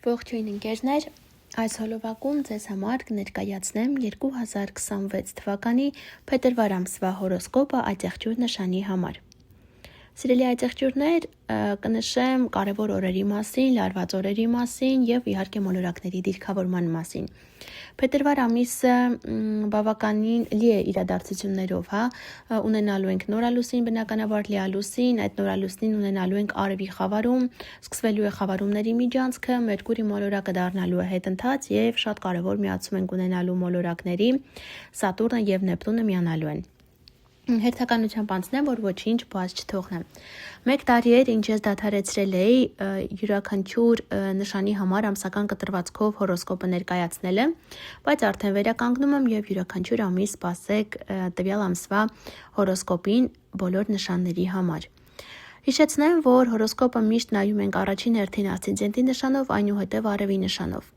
Ողջույն ընկերներ, այս հոլովակում ձեզ համար կներկայացնեմ 2026 թվականի փետրվար ամսվա հորոսկոպը այծեղջյուր նշանի համար։ Սիրելի այծեղջյուրներ, կնշեմ կարևոր օրերի մասին, լարված օրերի մասին եւ իհարկե մոլորակների դիրքավորման մասին։ Փետրվար ամիսը բավականին լի է իրադարձություններով, ունենալու ենք նորալուսին, բնականաբար լիալուսին, այդ նորալուսին ունենալու ենք արևի խավարում, սկսվելու է խավարումների միջանցքը, Մերկուրի մոլորակը դառնալու է հետընթաց եւ շատ կարևոր միացում ենք ունենալու մոլորակների, Սատուրնը եւ Նեպտունը միանալու են։ Հերթականությամբ անցնեմ, որ ոչինչ բաց չթողնեմ։ 1 տարի էր, ինչ ես դադարեցրել էի յուրաքանչյուր նշանի համար ամսական կտրվածքով հորոսկոպը ներկայացնելը, բայց արդեն վերականգնում եմ եւ յուրաքանչյուր ամիս սպասեք տվյալ ամսվա հորոսկոպին բոլոր նշանների համար։ Հիշեցնեմ, որ հորոսկոպը միշտ նայում ենք առաջին հերթին ասցենդենտի նշանով, այնուհետև արևի նշանով։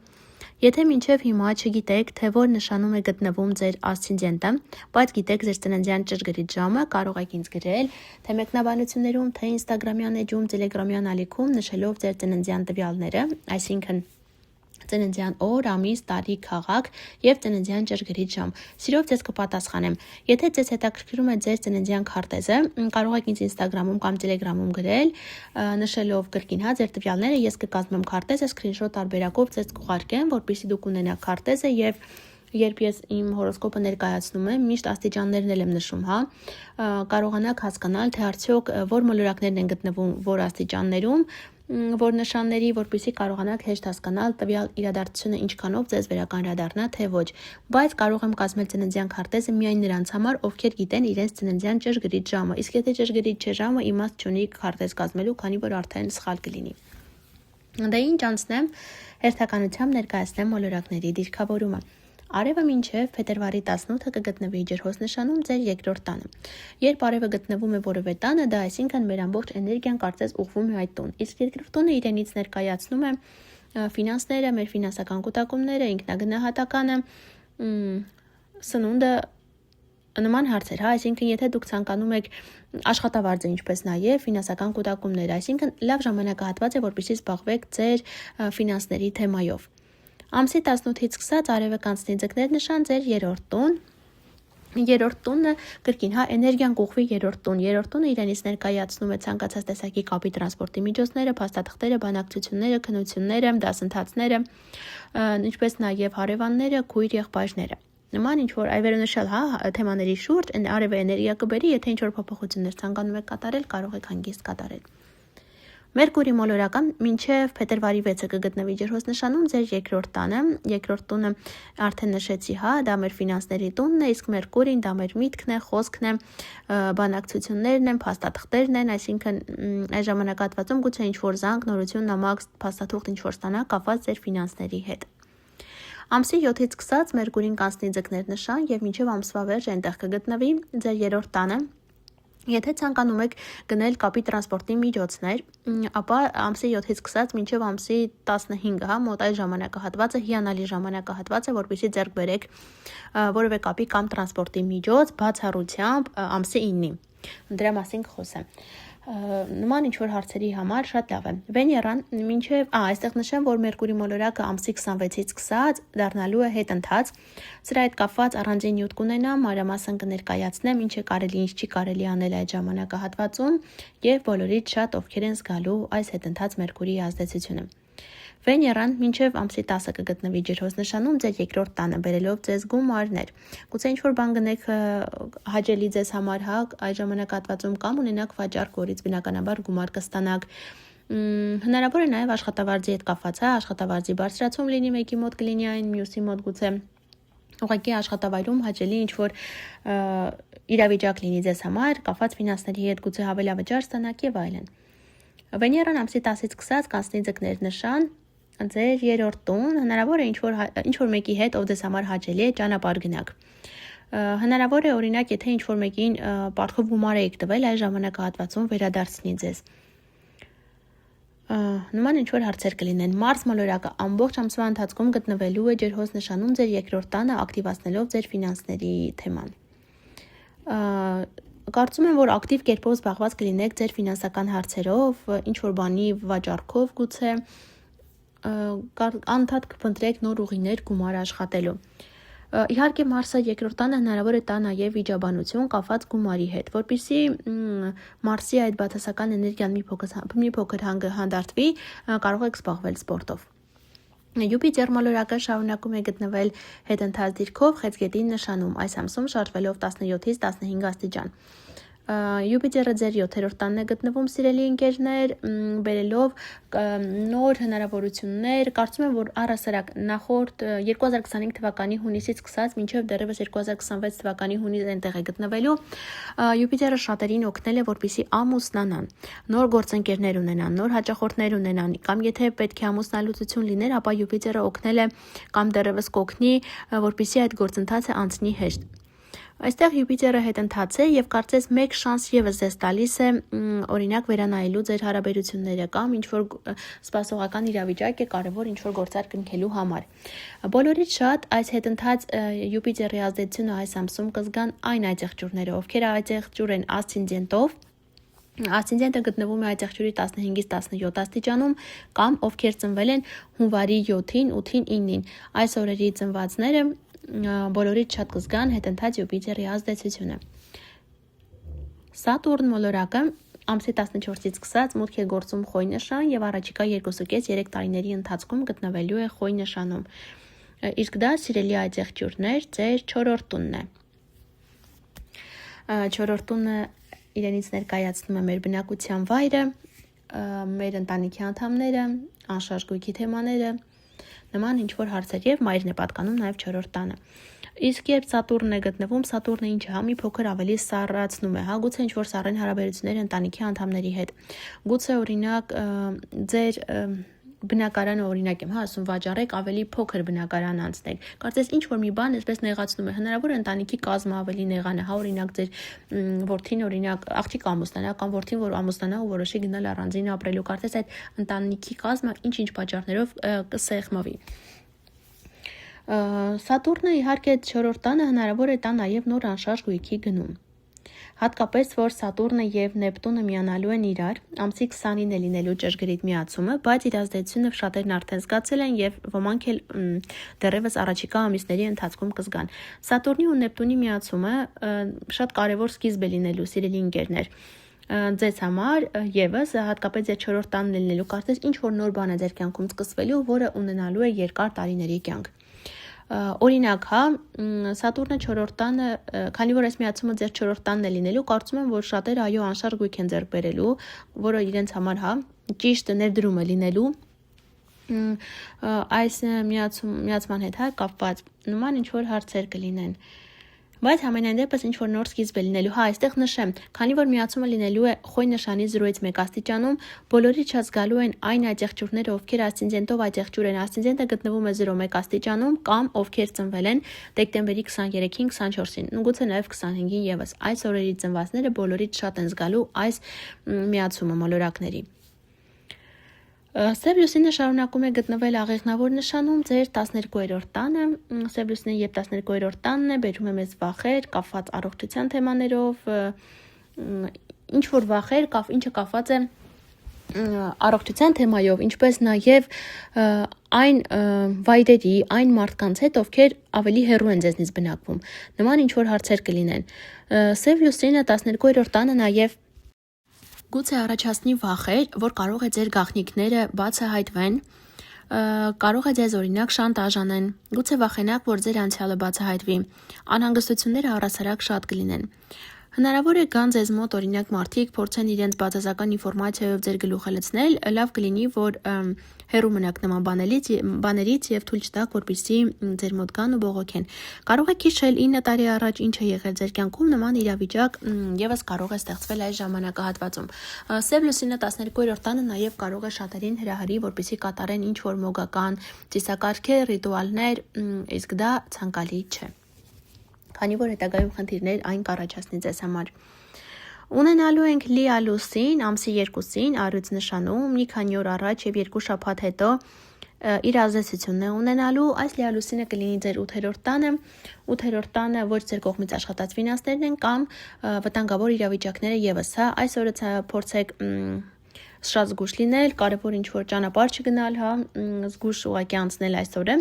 Եթե մինչև հիմա չգիտեք, թե որ նշանում է գտնվում ձեր ասցենդենտը, բայց գիտեք ձեր ծննդյան ճշգրիտ ժամը, կարող եք ինձ գրել, թե մեկնաբանություններում, թե Instagram-յան էջում, Telegram-յան ալիքում նշելով ձեր ծննդյան տվյալները, այսինքն ծննդյան օր, ամիս, տարի, քաղաք եւ ծննդյան ճշգրիտ ժամ։ Սիրով ձեզ կպատասխանեմ։ Եթե ձեզ հետաքրքրում է ձեր ծննդյան քարտեզը, կարող եք ինձ Instagram-ում կամ Telegram-ում գրել, նշելով կրկին ձեր տվյալները, ես կկազմեմ քարտեզը, սկրինշոտ տարբերակով ձեզ կուղարկեմ, որպեսզի դուք ունենաք քարտեզը եւ երբ ես իմ հորոսկոպը ներկայացնում եմ, միշտ աստիճաններն եմ նշում, կարողանաք հասկանալ, թե արդյոք որ մոլորակներն են գտնվում որ աստիճաններում, որ նշանների, որպեսզի կարողանաք հեշտ հասկանալ տվյալ իրադարձությունը ինչքանով ձեզ վերականգնադառնա, թե ոչ, բայց կարող եմ կազմել ծննդյան քարտեզը միայն նրանց համար, ովքեր գիտեն իրենց ծննդյան ճշգրիտ ժամը, իսկ եթե ճշգրիտ չէ ժամը, իմաստ չունի քարտեզ կազմելու, քանի որ արդեն սխալ կլինի։ Դե ինչ անցնեմ, հերթականությամբ ներկայացնեմ մոլորակների դիրքավորումը։ Արևը մինչև փետրվարի 18-ը կգտնվի ջրհոս նշանում ձեր երկրորդ տանը։ Երբ արևը գտնվում է որևէ տանը, դա այսինքն մեր ամբողջ էներգիան կարծես ուղղվում է այդ տուն։ Իսկ երկրորդ տունը իրենից ներկայացնում է ֆինանսները, մեր ֆինանսական կուտակումները, ինքնագնահատականը, սնունդը, նման հարցեր, այսինքն եթե դուք ցանկանում եք աշխատավարձը ինչպես նաև ֆինանսական կուտակումներ, այսինքն լավ ժամանակահատված է, որպեսզի զբաղվեք ձեր ֆինանսների թեմայով։ Ամսի 18-ից սկսած արևը կանցնի ձկներ նշան ձեր երրորդ տուն։ Երրորդ տունը կրկին, էներգիան կուղղվի երրորդ տուն։ Երրորդ տունը իրենից ներկայացնում է ցանկացած տեսակի կապի տրանսպորտի միջոցները, փաստաթղթերը, բանակցությունները, քննությունները, դասընթացները, ինչպես նաև հարևանները, քույր եղբայրները։ Նման ինչ որ այվերոնշալ թեմաների շուրջ արևը էներգիա կբերի, եթե ինչ որ փոփոխություններ ցանկանում եք կատարել, կարող եք հանգիստ կատարել։ Մերկուրի մոլորակը մինչև փետրվարի 6-ը կգտնվի ջրհոս նշանում ձեր երկրորդ տանը, երկրորդ տունը արդեն նշեցի, դա մեր ֆինանսների տունն է, իսկ Մերկուրին դա մեր միտքն է, խոսքն է, բանակցություններն են, փաստաթղթերն են, այսինքն այս ժամանակահատվածում գուցե ինչ որ զանգ, նորություն, նամակ, փաստաթուղթ ինչ որ ստանաք կապված ձեր ֆինանսների հետ։ Ամսի 7-ից սկսած Մերկուրին կանցնի ձկներ նշան եւ մինչև ամսվա վերջ այնտեղ կգտնվի ձեր երրորդ տանը։ Եթե ցանկանում եք գնել կապի տրանսպորտի միջոցներ, ապա ամսի 7-ից սկսած մինչև ամսի 15-ը, մոտ այս ժամանակահատվածը հիանալի ժամանակահատված է, որպեսզի ձեռք բերեք որևէ կապի կամ տրանսպորտի միջոց բացառությամբ ամսի 9-ի։ Դրա մասին կխոսեմ։ Նման ինչ-որ հարցերի համար շատ լավ է։ Վեներան մինչև այստեղ նշեմ, որ Մերկուրի մոլորակը ամսի 26-ից սկսած դառնալու է հետընթաց։ Սրա հետ կապված առանձին նյութ կունենամ, մանրամասն կներկայացնեմ, ինչ է կարելի, ինչ չի կարելի անել այդ ժամանակահատվածում եւ բոլորից շատ ովքեր են զգալու այս հետընթաց Մերկուրիի ազդեցությունը։ Վեներան մինչև ամսի 10-ը կգտնվի ջրհոս նշանում ձեր երկրորդ տանը, բերելով ձեզ գումարներ։ Գուցե ինչ-որ բան գնեք հաճելի ձեզ համար, այդ ժամանակահատվածում կամ ունենաք վաճառք, որից բնականաբար գումար կստանաք։ Հնարավոր է նաև աշխատավարձի հետ կապված, աշխատավարձի բարձրացում լինի, մեկի մոտ կլինի այն, մյուսի մոտ գուցե ուղղակի աշխատավայրում հաճելի ինչ-որ իրավիճակ լինի ձեզ համար, կապված ֆինանսների հետ գուցե հավելավճար ստանաք եւ այլն։ Վեներան ամսի 10-ից սկսած կանցնի ձկներ նշան ձեր երրորդ տուն, հնարավոր է ինչ որ մեկի հետ, ով ձեզ համար հաճելի է, ճանապարհ գնաք։ Հնարավոր է օրինակ, եթե ինչ որ մեկին պարտքով գումար եք տվել, այս ժամանակահատվածում վերադարձնի ձեզ։ Նման ինչ որ հարցեր կլինեն։ Մարս մոլորակը ամբողջ ամսվա ընթացքում գտնվելու է ջրհոս նշանում ձեր երկրորդ տանը, ակտիվացնելով ձեր ֆինանսների թեման։ Կարծում եմ, որ ակտիվ կերպով զբաղված կլինեք ձեր ֆինանսական հարցերով, ինչ որ բանի վաճառքով գուցե, անդադ կփնտրեք նոր ուղիներ գումար աշխատելու։ Իհարկե Մարսը երկրորդ տանը հնարավոր է տա նաև վիճաբանություն կապված գումարի հետ, որպեսզի Մարսի այդ բացասական էներգիան մի փոքր հանդարտվի, կարող եք զբաղվել սպորտով։ Յուպիտեր մոլորակը շարունակում է գտնվել հետընթաց դիրքով Խեցգետի նշանում, այս ամսում շարժվելով 17-ից 15 աստիճան։ Յուպիտերը ձեր 7-րդ տանն է գտնվում, սիրելի ընկերներ, բերելով նոր հնարավորություններ, կարծում եմ, որ առհասարակ նախորդ 2025 թվականի հունիսից սկսած մինչև դեռևս 2026 թվականի հունիս այնտեղ է գտնվելու, Յուպիտերը շատերին օգնել է, որպեսզի ամուսնանան, նոր գործընկերներ ունենան, նոր հաճախորդներ ունենան, կամ եթե պետք է ամուսնալուծություն լիներ, ապա Յուպիտերը օգնել է կամ դեռևս կօգնի, որպեսզի այդ գործընթացը անցնի հեշտ։ Այստեղ Յուպիտերը հետընթաց է եւ կարծես մեկ շանս եւս ձեզ տալիս է օրինակ վերանայելու ձեր հարաբերությունները կամ ինչ որ սպասողական իրավիճակ է կարևոր ինչ որ գործարք կնքելու համար։ Բոլորից շատ այս հետընթաց Յուպիտերի ազդեցությունը այս ամսում կզգան այն այծեղջուրները, ովքեր այծեղջուր են ասցենդենտով, ասցենդենտը գտնվում է այծեղջուրի 15-ից 17 աստիճանում կամ ովքեր ծնվել են հունվարի 7-ին, 8-ին, 9-ին։ Այս օրերի ծնվածները բոլորից շատ կզգան հետընթաց Յուպիտերի ազդեցությունը։ Սատուրն մոլորակը ամսի 14-ից սկսած մուտք է գործում Խոյ նշան եւ առաջիկա 2.5-3 տարիների ընթացքում գտնվելու է Խոյ նշանում։ Իսկ դա սիրելի այծեղջուրներ ձեր 4-րդ տունն է։ 4-րդ տունը իրենից ներկայացնում է մեր բնակության վայրը, մեր ընտանիքի անդամները, անշարժ գույքի թեմաները, նման ինչ-որ հարցեր եւ մայրն է պատկանում նաեւ 4-րդ տանը։ Իսկ երբ Սատուրնն է գտնվում, Սատուրնը ինչ է, մի փոքր ավելի սառացնում է, գուցե ինչ-որ սառեն հարաբերություններ ընտանիքի անդամների հետ։ Գուցե օրինակ ձեր բնակարանը օրինակ եմ ասում վաճառեք ավելի փոքր բնակարան անցնեք։ Կարծես ինչ որ մի բան այսպես նեղացնում է, հնարավոր է ընտանիքի կազմը ավելի նեղանա, օրինակ ձեր որդին օրինակ աղջիկ ամուսնանա կամ որդին որ ամուսնանա ու որոշի գնալ առանձին ապրելու, կարծես այդ ընտանիքի կազմը ինչ-ինչ պատճառներով կսեղմվի։ Սատուրնը իհարկե 4-րդ տանը հնարավոր է տա նաև նոր անշարժ գույքի գնում։ Հատկապես, որ Սատուրնը եւ Նեպտունը միանալու են իրար, ամսի 20-ին է լինելու ճշգրիտ միացումը, բայց իր ազդեցությունը շատերն արդեն զգացել են եւ ոմանք էլ դեռևս առաջիկա ամիսների ընթացքում կզգան։ Սատուրնի ու Նեպտունի միացումը շատ կարեւոր սկիզբ է լինելու, սիրելի ընկերներ։ Ձեզ համար եւս հատկապես ձեր 4-րդ տանն լինելու կարծես ինչ որ նոր բան է ձեր կյանքում սկսվելու, որը ունենալու է երկար տարիների կյանք։ Օրինակ, Սատուրնը 4-րդ տանը, քանի որ այս միացումը ձեր 4-րդ տանն է լինելու, կարծում եմ, որ շատերը այո անշարժ գույք են ձեռք բերելու, որը իրենց համար ճիշտ ներդրում է լինելու այս միացման հետ կապված նման ինչ որ հարցեր կլինեն։ Բայց համենայն դեպս ինչ որ նոր սկիզբ է լինելու։ Այստեղ նշեմ, քանի որ միացումը լինելու է Խոյ նշանի 0-ից 1 աստիճանում, բոլորից շատ զգալու են այն այծեղջուրները, ովքեր ասցենդենտով այծեղջուր են, ասցենդենտը գտնվում է 0-1 աստիճանում կամ ովքեր ծնվել են դեկտեմբերի 23-ին, 24-ին, գուցե նաև 25-ին եւս։ Այս օրերի ծնվածները բոլորից շատ են զգալու այս միացումը մոլորակների։ Սև լուսինը շարունակում է գտնվել աղեղնավոր նշանում ձեր 12-րդ տանը, Սև լուսինը երբ 12-րդ տանն է, բերում է մեզ վախեր, կապված առողջության թեմաներով, ինչ որ վախեր, ինչը կապված է առողջության թեմայով, ինչպես նաև այն վայրերի, այն մարդկանց հետ, ովքեր ավելի հեռու են ձեզնից բնակվում։ Նման ինչ որ հարցեր կլինեն։ Սև լուսինը 12-րդ տանը նաև գուցե առաջացնի վախեր, որ կարող է ձեր գաղտնիքները բացահայտվեն, կարող է ձեզ օրինակ շանտաժ անեն, գուցե վախենաք, որ ձեր անցյալը բացահայտվի, անհանգստությունները առհասարակ շատ կլինեն։ Հնարավոր է գան ձեզ մոտ օրինակ մարդիկ փորձեն իրենց բացասական ինֆորմացիայով ձեր գլուխը լցնել, լավ կլինի, որ հեռու մնաք նման բաներից եւ թույլ չտաք, որպեսզի ձեր մոտ գան ու բողոքեն։ Կարող եք հիշել 9 տարի առաջ ինչ է եղել ձեր կյանքում, նման իրավիճակ եւս կարող է ստեղծվել այս ժամանակահատվածում։ Սև լուսինը 12-րդ տանը նաեւ կարող է շատերին հրահրի, որպեսզի կատարեն ինչ որ մոգական ծիսակարգեր, ռիտուալներ, իսկ դա ցանկալի չէ։ Քանի որ հետագայում խնդիրներ այն կառաջացնի ձեզ համար։ Ունենալու ենք լիա լուսին ամսի 2-ին առյուծ նշանում, մի քանի օր առաջ եւ 2 շաբաթ հետո իր ազդեցությունն է ունենալու, այս լիա լուսինը կլինի ձեր 8-րդ տանը, 8-րդ տանը ոչ ձեր կողմից աշխատած ֆինանսներն են կամ վտանգավոր իրավիճակները եւս, այս օրը փորձեք շատ զգուշ լինել, կարևոր ինչ-որ ճանապարհ չգնալ, հա, զգուշ ուղղակի անցնել այս օրը,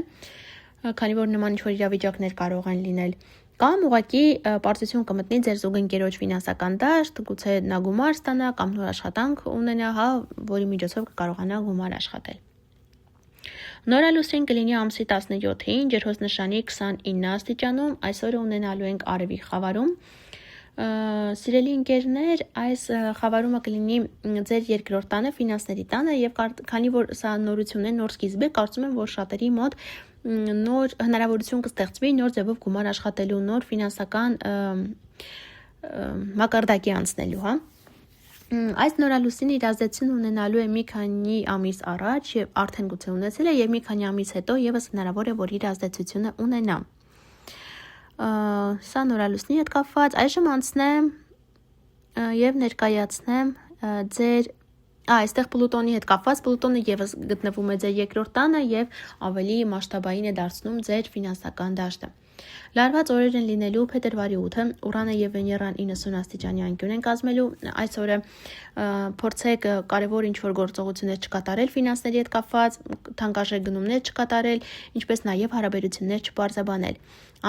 քանի որ նման ինչ-որ իրավիճակներ կարող են լինել։ Կամ ուղղակի պարտություն կմտնի ձեր զուգընկերոջ ֆինանսական դաշտ, գուցե նա գումար ստանա կամ նոր աշխատանք ունենա, հա, որի միջոցով կկարողանա գումար աշխատել։ Նորալուսին կլինի ամսի 17-ին, ջերհոսնշանի 29 աստիճանում, այսօրը ունենալու ենք արևի խավարում։ Սիրելի ընկերներ, այս խավարումը կլինի ձեր երկրորդ տանը, ֆինանսների տանը, եւ քանի որ սա նորություն է, նոր սկիզբ է, կարծում եմ, որ շատերի մոտ նոր հնարավորություն կստեղծվի նոր ձևով գումար աշխատելու, նոր ֆինանսական մակարդակի անցնելու, հա։ Այս նորալուսինը իր ազդեցություն ունենալու է մի քանի ամիս առաջ եւ արդեն գուցե ունեցել է եւ մի քանի ամիս հետո եւս հնարավոր է որ իր ազդեցությունը ունենա։ Սա նորալուսնի հետ կապված, այժմ անցնեմ եւ ներկայացնեմ ձեր այստեղ Պլուտոնի հետ կապված, Պլուտոնը եւս գտնվում է ձեր երկրորդ տանը եւ ավելի մասշտաբային է դարձնում ձեր ֆինանսական դաշտը։ Լարված օրեր են լինելու փետրվարի 8-ը, Ուրանը եւ Վեներան 90 աստիճանի անկյուն են կազմելու, այս օրը փորձեք կարևոր ինչ-որ գործողություններ չկատարել ֆինանսների հետ կապված, թանկարժեք գնումներ չկատարել, ինչպես նաեւ հարաբերություններ չպարզաբանել։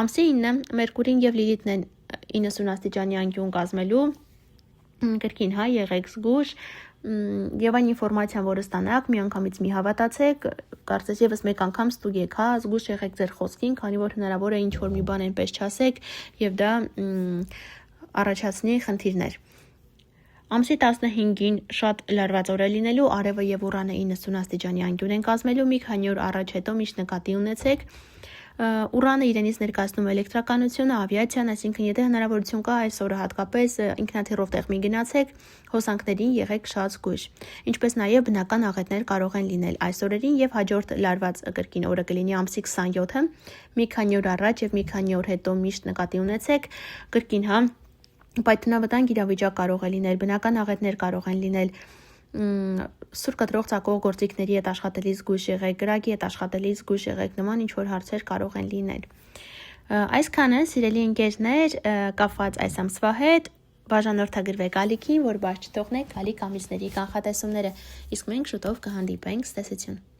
Ամսի 9-ը Մերկուրին եւ Լիլիթն են 90 աստիճանի անկյուն կազմելու, կրկին հա եղեք զգուշ, եւ այն ինֆորմացիան, որը ստանաք, միանգամից մի հավատացեք, կարծես եւս մեկ անգամ ստուգեք, հա, զգուշ եղեք ձեր խոսքին, քանի որ հնարավոր է ինչ-որ մի բան այնպես չասեք եւ դա առաջացնի խնդիրներ։ Ամսի 15-ին շատ լարված օր է լինելու, արևը եւ Ուրանը 90 աստիճանի անկյուն են կազմելու, մի քանի օր առաջ հետո միշտ նկատի ունեցեք։ Ուրանը իրենից ներկայացնում էլեկտրականությունը, ավիացիան, այսինքն եթե հնարավորություն կա այս օրը հատկապես ինքնաթիռով տեղ մի գնացեք, հոսանքներին եղեք շատ զգույշ։ Ինչպես նաև բնական աղետներ կարող են լինել այս օրերին եւ հաջորդ լարված կրկին օրը կլինի ամսի 27-ը, մի քանի օր առաջ եւ մի քանի օր հետո միշտ նկատի ունեցեք, կրկին հա, պայթունավտանգ իրավիճակ կարող է լինել, բնական աղետներ կարող են լինել, սուր կտրող ցակող գործիքների հետ աշխատելիս զգույշ եղեք, գրագի հետ աշխատելիս զգույշ եղեք, նման ինչ որ հարցեր կարող են լինել։ Այսքանը սիրելի ընկերներ, կապված այս ամսվա հետ, բաժանորդագրվեք ալիքին, որ բաց չթողնեք ալիք ամիսների կանխատեսումները, իսկ մենք շուտով կհանդիպենք, ցտեսություն։